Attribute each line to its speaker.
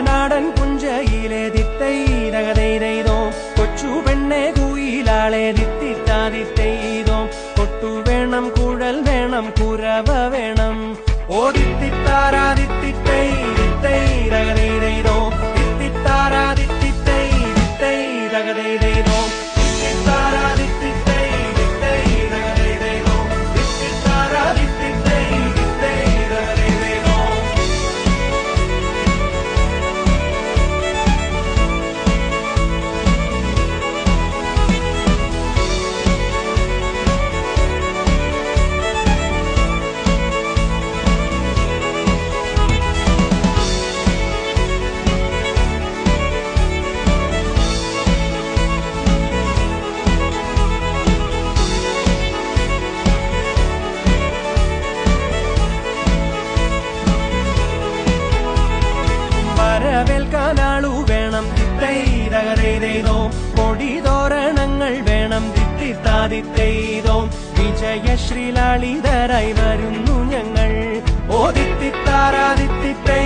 Speaker 1: കുട്ടനാടൻ പുഞ്ചയിലെ ദിത്തൈതകതൈതോ കൊച്ചു പെണ്ണെ കുയിലാളെ ദിത്തിത്താതിത്തൈതോ കൊട്ടു വേണം കുഴൽ വേണം കുരവ വേണം ഓ ദിത്തിത്താരാദിത്തിത്തൈതകതൈതോ ദിത്തിത്താരാദിത്തിത്തൈതകതൈതോ വരവേൽക്കാനാളു വേണം ദിത്തൈതകതൈതോ കൊടിതോരണങ്ങൾ വേണം ദിത്തിത്താതിത്തൈതോ വിജയശ്രീലാളിതരായി വരുന്നു ഞങ്ങൾ ഓ ദിത്തിത്താരാദിത്തിത്തൈ